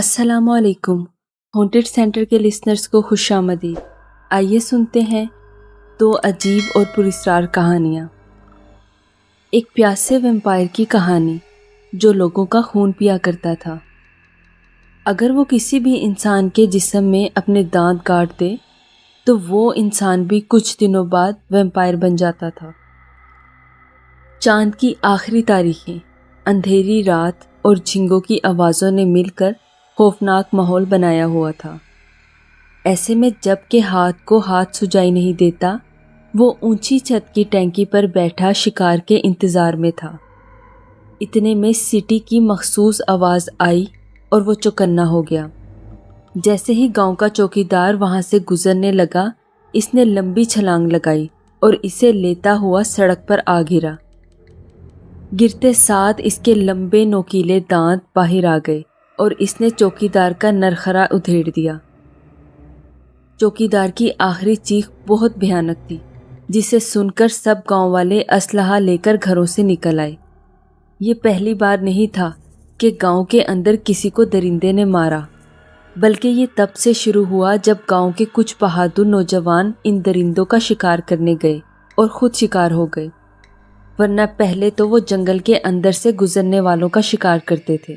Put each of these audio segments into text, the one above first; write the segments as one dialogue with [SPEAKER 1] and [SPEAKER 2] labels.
[SPEAKER 1] السلام علیکم haunted centre کے لسنرز کو خوش آمدید۔ آئیے سنتے ہیں دو عجیب اور پراسرار کہانیاں۔ ایک پیاسے ویمپائر کی کہانی جو لوگوں کا خون پیا کرتا تھا۔ اگر وہ کسی بھی انسان کے جسم میں اپنے دانت کاٹ دے تو وہ انسان بھی کچھ دنوں بعد ویمپائر بن جاتا تھا۔ چاند کی آخری تاریخیں، اندھیری رات اور جھینگوں کی آوازوں نے مل کر خوفناک ماحول بنایا ہوا تھا۔ ایسے میں جب کہ ہاتھ کو ہاتھ سجائی نہیں دیتا، وہ اونچی چھت کی ٹینکی پر بیٹھا شکار کے انتظار میں تھا۔ اتنے میں سٹی کی مخصوص آواز آئی اور وہ چوکنا ہو گیا۔ جیسے ہی گاؤں کا چوکیدار وہاں سے گزرنے لگا، اس نے لمبی چھلانگ لگائی اور اسے لیتا ہوا سڑک پر آ گرا۔ گرتے ساتھ اس کے لمبے نوکیلے دانت باہر آ گئے اور اس نے چوکیدار کا نرخرا ادھیڑ دیا۔ چوکیدار کی آخری چیخ بہت بھیانک تھی، جسے سن کر سب گاؤں والے اسلحہ لے کر گھروں سے نکل آئے۔ یہ پہلی بار نہیں تھا کہ گاؤں کے اندر کسی کو درندے نے مارا، بلکہ یہ تب سے شروع ہوا جب گاؤں کے کچھ بہادر نوجوان ان درندوں کا شکار کرنے گئے اور خود شکار ہو گئے، ورنہ پہلے تو وہ جنگل کے اندر سے گزرنے والوں کا شکار کرتے تھے،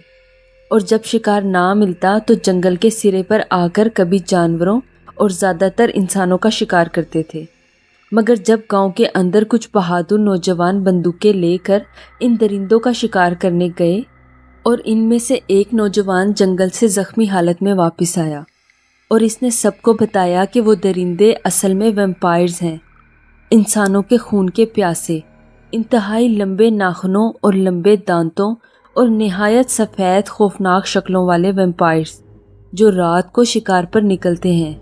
[SPEAKER 1] اور جب شکار نہ ملتا تو جنگل کے سرے پر آ کر کبھی جانوروں اور زیادہ تر انسانوں کا شکار کرتے تھے۔ مگر جب گاؤں کے اندر کچھ بہادر نوجوان بندوقیں لے کر ان درندوں کا شکار کرنے گئے اور ان میں سے ایک نوجوان جنگل سے زخمی حالت میں واپس آیا اور اس نے سب کو بتایا کہ وہ درندے اصل میں ویمپائرز ہیں، انسانوں کے خون کے پیاسے، انتہائی لمبے ناخنوں اور لمبے دانتوں اور نہایت سفید خوفناک شکلوں والے ویمپائرز جو رات کو شکار پر نکلتے ہیں،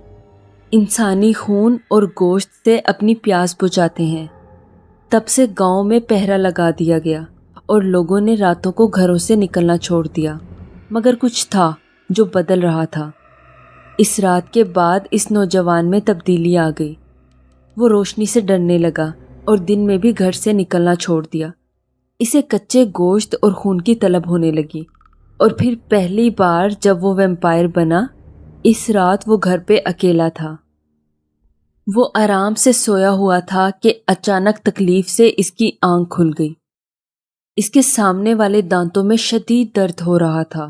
[SPEAKER 1] انسانی خون اور گوشت سے اپنی پیاس بجھاتے ہیں۔ تب سے گاؤں میں پہرا لگا دیا گیا اور لوگوں نے راتوں کو گھروں سے نکلنا چھوڑ دیا، مگر کچھ تھا جو بدل رہا تھا۔ اس رات کے بعد اس نوجوان میں تبدیلی آ گئی۔ وہ روشنی سے ڈرنے لگا اور دن میں بھی گھر سے نکلنا چھوڑ دیا۔ اسے کچے گوشت اور خون کی طلب ہونے لگی، اور پھر پہلی بار جب وہ ویمپائر بنا، اس رات وہ گھر پہ اکیلا تھا۔ وہ آرام سے سویا ہوا تھا کہ اچانک تکلیف سے اس کی آنکھ کھل گئی۔ اس کے سامنے والے دانتوں میں شدید درد ہو رہا تھا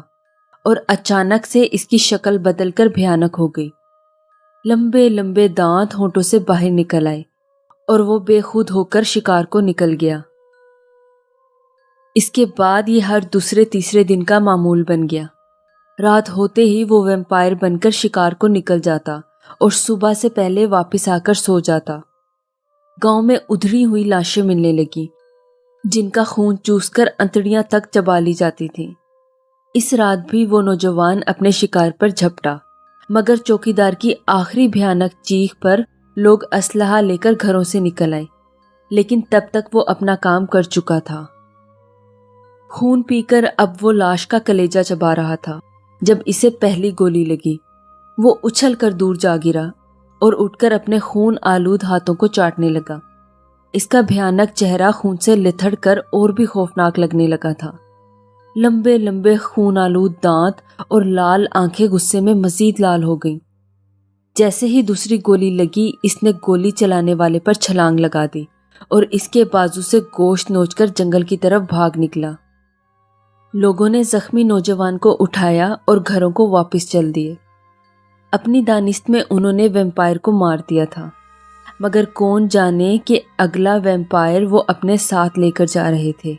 [SPEAKER 1] اور اچانک سے اس کی شکل بدل کر بھیانک ہو گئی۔ لمبے لمبے دانت ہونٹوں سے باہر نکل آئے اور وہ بے خود ہو کر شکار کو نکل گیا۔ اس کے بعد یہ ہر دوسرے تیسرے دن کا معمول بن گیا۔ رات ہوتے ہی وہ ویمپائر بن کر شکار کو نکل جاتا اور صبح سے پہلے واپس آ کر سو جاتا۔ گاؤں میں ادھڑی ہوئی لاشیں ملنے لگی، جن کا خون چوس کر انتڑیاں تک چبا لی جاتی تھیں۔ اس رات بھی وہ نوجوان اپنے شکار پر جھپٹا، مگر چوکیدار کی آخری بھیانک چیخ پر لوگ اسلحہ لے کر گھروں سے نکل آئے، لیکن تب تک وہ اپنا کام کر چکا تھا۔ خون پی کر اب وہ لاش کا کلیجہ چبا رہا تھا۔ جب اسے پہلی گولی لگی، وہ اچھل کر دور جا گرا اور اٹھ کر اپنے خون آلود ہاتھوں کو چاٹنے لگا۔ اس کا بھیانک چہرہ خون سے لتھڑ کر اور بھی خوفناک لگنے لگا تھا۔ لمبے لمبے خون آلود دانت اور لال آنکھیں غصے میں مزید لال ہو گئیں۔ جیسے ہی دوسری گولی لگی، اس نے گولی چلانے والے پر چھلانگ لگا دی اور اس کے بازو سے گوشت نوچ کر جنگل کی طرف بھاگ نکلا۔ لوگوں نے زخمی نوجوان کو اٹھایا اور گھروں کو واپس چل دیے۔ اپنی دانست میں انہوں نے ویمپائر کو مار دیا تھا، مگر کون جانے کہ اگلا ویمپائر وہ اپنے ساتھ لے کر جا رہے تھے۔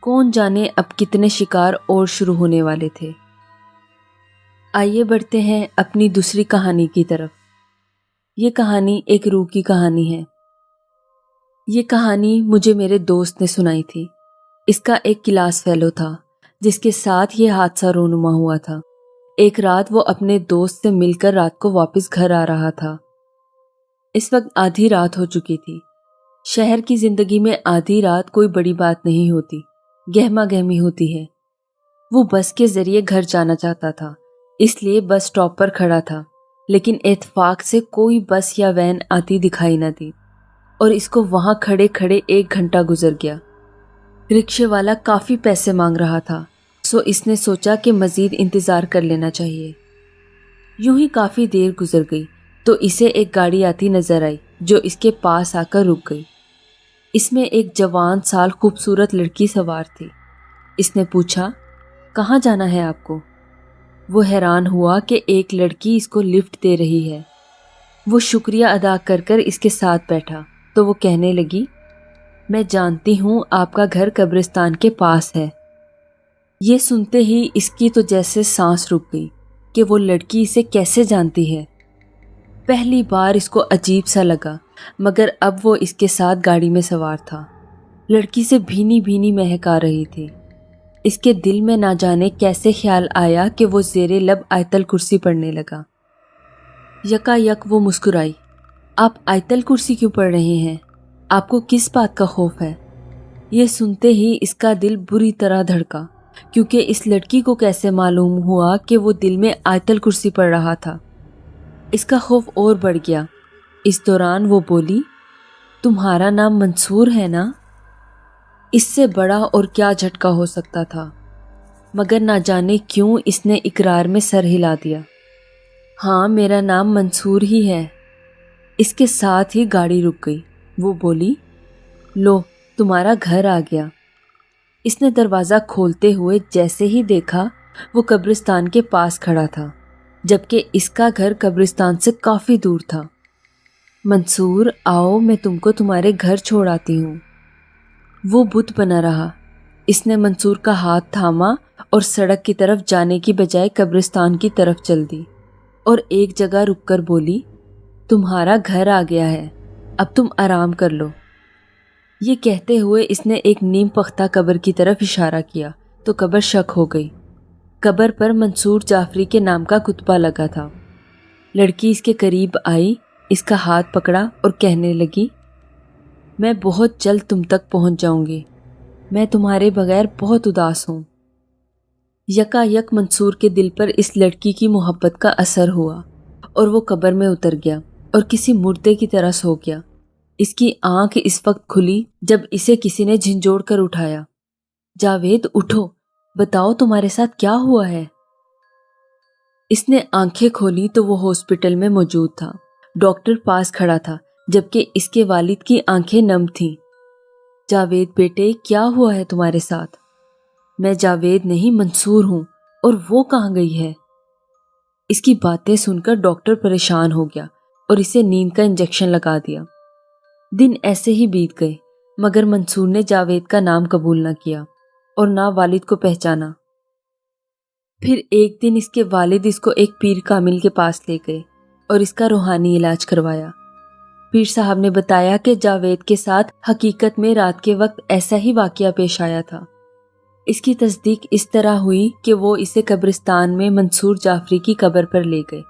[SPEAKER 1] کون جانے اب کتنے شکار اور شروع ہونے والے تھے۔ آئیے بڑھتے ہیں اپنی دوسری کہانی کی طرف۔ یہ کہانی ایک روح کی کہانی ہے۔ یہ کہانی مجھے میرے دوست نے سنائی تھی۔ اس کا ایک کلاس فیلو تھا جس کے ساتھ یہ حادثہ رونما ہوا تھا۔ ایک رات وہ اپنے دوست سے مل کر رات کو واپس گھر آ رہا تھا۔ اس وقت آدھی رات ہو چکی تھی۔ شہر کی زندگی میں آدھی رات کوئی بڑی بات نہیں ہوتی، گہما گہمی ہوتی ہے۔ وہ بس کے ذریعے گھر جانا چاہتا تھا، اس لیے بس سٹاپ پر کھڑا تھا، لیکن اتفاق سے کوئی بس یا وین آتی دکھائی نہ دی اور اس کو وہاں کھڑے کھڑے 1 گھنٹہ گزر گیا۔ رکشے والا کافی پیسے مانگ رہا تھا، سو اس نے سوچا کہ مزید انتظار کر لینا چاہیے۔ یوں ہی کافی دیر گزر گئی تو اسے ایک گاڑی آتی نظر آئی جو اس کے پاس آ کر رک گئی۔ اس میں ایک جوان سال خوبصورت لڑکی سوار تھی۔ اس نے پوچھا، کہاں جانا ہے آپ کو؟ وہ حیران ہوا کہ ایک لڑکی اس کو لفٹ دے رہی ہے۔ وہ شکریہ ادا کر کر اس کے ساتھ بیٹھا تو وہ کہنے لگی، میں جانتی ہوں آپ کا گھر قبرستان کے پاس ہے۔ یہ سنتے ہی اس کی تو جیسے سانس رک گئی کہ وہ لڑکی اسے کیسے جانتی ہے۔ پہلی بار اس کو عجیب سا لگا، مگر اب وہ اس کے ساتھ گاڑی میں سوار تھا۔ لڑکی سے بھینی بھینی مہک آ رہی تھی۔ اس کے دل میں نہ جانے کیسے خیال آیا کہ وہ زیر لب آیت الکرسی پڑھنے لگا۔ یکا یک وہ مسکرائی۔ آپ آیت الکرسی کیوں پڑھ رہے ہیں؟ آپ کو کس بات کا خوف ہے؟ یہ سنتے ہی اس کا دل بری طرح دھڑکا، کیونکہ اس لڑکی کو کیسے معلوم ہوا کہ وہ دل میں آیت الکرسی پڑھ رہا تھا۔ اس کا خوف اور بڑھ گیا۔ اس دوران وہ بولی، تمہارا نام منصور ہے نا؟ اس سے بڑا اور کیا جھٹکا ہو سکتا تھا، مگر نہ جانے کیوں اس نے اقرار میں سر ہلا دیا۔ ہاں، میرا نام منصور ہی ہے۔ اس کے ساتھ ہی گاڑی رک گئی۔ وہ بولی، لو، تمہارا گھر آ گیا۔ اس نے دروازہ کھولتے ہوئے جیسے ہی دیکھا وہ قبرستان کے پاس کھڑا تھا، جبکہ اس کا گھر قبرستان سے کافی دور تھا۔ منصور، آؤ، میں تم کو تمہارے گھر چھوڑ آتی ہوں۔ وہ بت بنا رہا۔ اس نے منصور کا ہاتھ تھاما اور سڑک کی طرف جانے کی بجائے قبرستان کی طرف چل دی اور ایک جگہ رک کر بولی، تمہارا گھر آ گیا ہے، اب تم آرام کر لو۔ یہ کہتے ہوئے اس نے ایک نیم پختہ قبر کی طرف اشارہ کیا تو قبر شک ہو گئی۔ قبر پر منصور جعفری کے نام کا کتبہ لگا تھا۔ لڑکی اس کے قریب آئی، اس کا ہاتھ پکڑا اور کہنے لگی، میں بہت جلد تم تک پہنچ جاؤں گی، میں تمہارے بغیر بہت اداس ہوں۔ یکا یک منصور کے دل پر اس لڑکی کی محبت کا اثر ہوا اور وہ قبر میں اتر گیا اور کسی مردے کی طرح سو گیا۔ اس کی آنکھ اس وقت کھلی جب اسے کسی نے جھنجھوڑ کر اٹھایا۔ جاوید، اٹھو، بتاؤ تمہارے ساتھ کیا ہوا ہے؟ اس نے آنکھیں کھولی تو وہ ہاسپٹل میں موجود تھا۔ ڈاکٹر پاس کھڑا تھا جبکہ اس کے والد کی آنکھیں نم تھیں۔ جاوید بیٹے، کیا ہوا ہے تمہارے ساتھ؟ میں جاوید نہیں، منصور ہوں، اور وہ کہاں گئی ہے؟ اس کی باتیں سن کر ڈاکٹر پریشان ہو گیا اور اسے نیند کا انجیکشن لگا دیا۔ دن ایسے ہی بیت گئے، مگر منصور نے جاوید کا نام قبول نہ کیا اور نہ والد کو پہچانا۔ پھر ایک دن اس کے والد اس کو ایک پیر کامل کے پاس لے گئے اور اس کا روحانی علاج کروایا۔ پیر صاحب نے بتایا کہ جاوید کے ساتھ حقیقت میں رات کے وقت ایسا ہی واقعہ پیش آیا تھا۔ اس کی تصدیق اس طرح ہوئی کہ وہ اسے قبرستان میں منصور جعفری کی قبر پر لے گئے،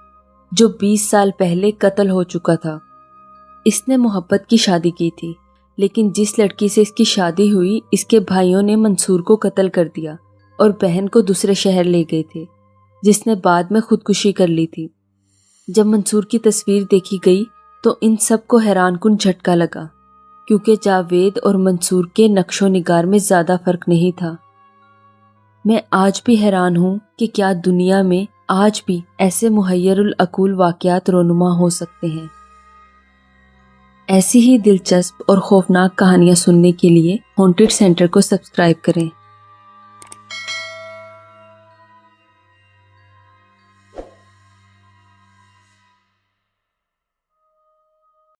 [SPEAKER 1] جو 20 سال پہلے قتل ہو چکا تھا۔ اس نے محبت کی شادی کی تھی، لیکن جس لڑکی سے اس کی شادی ہوئی، اس کے بھائیوں نے منصور کو قتل کر دیا اور بہن کو دوسرے شہر لے گئے تھے، جس نے بعد میں خودکشی کر لی تھی۔ جب منصور کی تصویر دیکھی گئی تو ان سب کو حیران کن جھٹکا لگا، کیونکہ جاوید اور منصور کے نقش و نگار میں زیادہ فرق نہیں تھا۔ میں آج بھی حیران ہوں کہ کیا دنیا میں آج بھی ایسے محیر العقول واقعات رونما ہو سکتے ہیں۔ ایسی ہی دلچسپ اور خوفناک کہانیاں سننے کے لیے ہانٹڈ سینٹر کو سبسکرائب کریں۔